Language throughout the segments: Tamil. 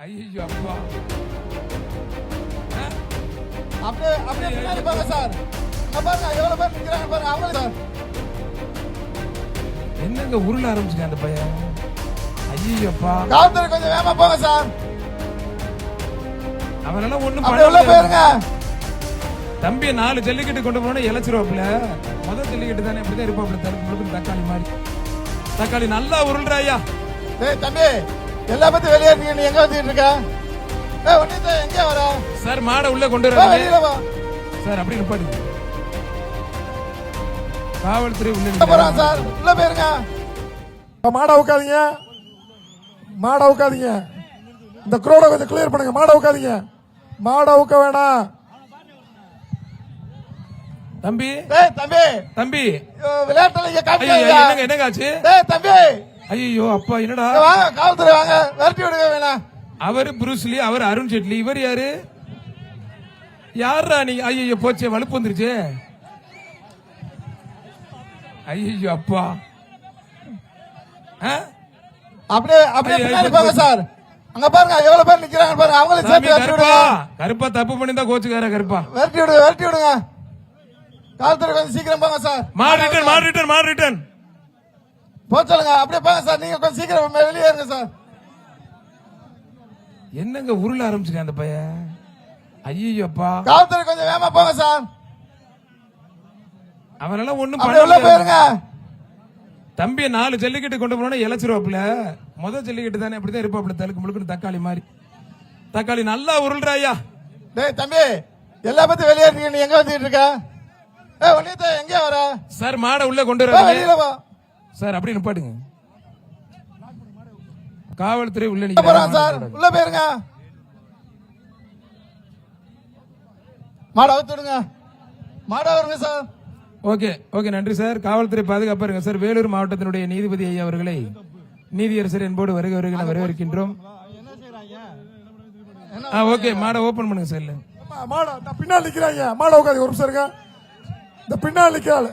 ஐயோ அப்பா. அப்படியே அப்படியே பின்னாடி பாருங்க சார். பாருங்க எவ்வளவு பேர் நிக்கிறாங்க பாருங்க அவங்களே சார். என்னங்க உருள ஆரம்பிச்சுங்க அந்த பையன். ஐயோ அப்பா. காவல்துறை கொஞ்சம் வேகமா போங்க சார். அவனால ஒண்ணும் அப்படியே உள்ள போயிருங்க. தம்பி 4 ஜல்லிக்கட்டு கொண்டு போனா இளைச்சிருவாப்ல. முதல் ஜல்லிக்கட்டு தானே இப்படிதான் இருப்பாப்ல. தருக்கு தக்காளி மாதிரி. தக்காளி நல்லா உருள்றாயா. டேய் தம்பி எல்லா பத்தி வெளியே நீ எங்க வந்துட்டு இருக்க? டேய் ஒண்ணுதே எங்க வர? சார் மாடை உள்ள கொண்டு வா வெளியில வா. சார் அப்படி நிப்பாடுங்க. காவல்துறை உள்ள போறான் சார். உள்ள போயிருங்க. மாடை உட்காதீங்க. மாடை உட்காதீங்க. இந்த க்ரௌட கொஞ்சம் கிளியர் பண்ணுங்க. மாடை உட்காதீங்க. மாடை உட்க வேணாம். தம்பி டேய் தம்பி தம்பி விளையாட்டுல இங்க காட்டுங்க. என்னங்க என்னங்க ஆச்சு? டேய் தம்பி ஐயோ அப்பா என்னடா? வாங்க காவல்துறை வாங்க. விரட்டி விடுங்க வேணாம். அவர் புரூஸ்லி, அவர் அருண் ஜெட்லி, இவர் யாரு? யாரா நீ? ஐயோ போச்சே, வலுப்பு வந்துருச்சு. ஐயோ அப்பா. அப்படியே அப்படியே பின்னாடி போங்க சார். அங்க பாருங்க எவ்வளவு பேர் நிக்கிறாங்க பாருங்க அவங்களே சேர்த்து விரட்டி விடுங்க. கருப்பா தப்பு பண்ணிருந்தா கோச்சுக்கார கருப்பா. விரட்டி விடுங்க விரட்டி விடுங்க. காவல்துறை கொஞ்சம் சீக்கிரம் போங்க சார். மாடு ரிட்டர்ன் போ சொல்லுங்க. அப்படியே போங்க சார். நீங்க கொஞ்சம் சீக்கிரம் வெளியே இருங்க சார். என்னங்க உருள ஆரம்பிச்சுங்க அந்த பையன். ஐயோ அப்பா. காவல்துறை கொஞ்சம் வேகமா போங்க சார். அவனால ஒண்ணும் அப்படியே உள்ள போயிருங்க. தம்பி 4 ஜல்லிக்கட்டு கொண்டு போனா இளைச்சிருவாப்ல. முதல் ஜல்லிக்கட்டு தானே இப்படிதான் இருப்பாப்ல. தலுக்கு முழுக்கு தக்காளி மாதிரி. தக்காளி நல்லா உருள்றாயா. டேய் தம்பி எல்லா பத்தி வெளியே நீ எங்க வந்துட்டு இருக்க? ஏய் ஒண்ணுதே எங்க வர? சார் மாடை உள்ள கொண்டு வா வெளியில வா. சார் அப்படி நிப்பாடுங்க. காவல்துறை உள்ள போறான் சார். உள்ள போயிருங்க. மாட அவுத்துடுங்க. மாட வருங்க சார். ஓகே ஓகே நன்றி சார். காவல்துறை பாதுகாப்பா இருங்க சார். வேலூர் மாவட்டத்தினுடைய நீதிபதி ஐயா அவர்களை நீதியரசர் என்போடு வருகிறவர்களை வரவேற்கின்றோம். ஓகே மாடை ஓபன் பண்ணுங்க சார். மாடை பின்னால் நிக்கிறாங்க. மாடை உட்காந்து ஒரு நிமிஷம் இருங்க. இந்த பின்னால் நிக்கிறாள்.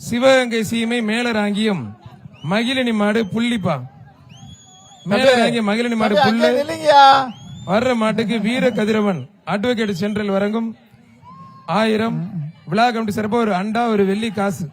சிவகங்கை சீமை மேலராங்கியம் மகிழினி மாடு புள்ளிப்பா. மேலராங்கிய மகிழினி மாடு புல்லு. வர்ற மாட்டுக்கு வீர கதிரவன் அட்வொகேட் சென்ட்ரல் வழங்கும் 1000 விழா கமிட்டி சிறப்பா ஒரு அண்டா ஒரு வெள்ளி காசு.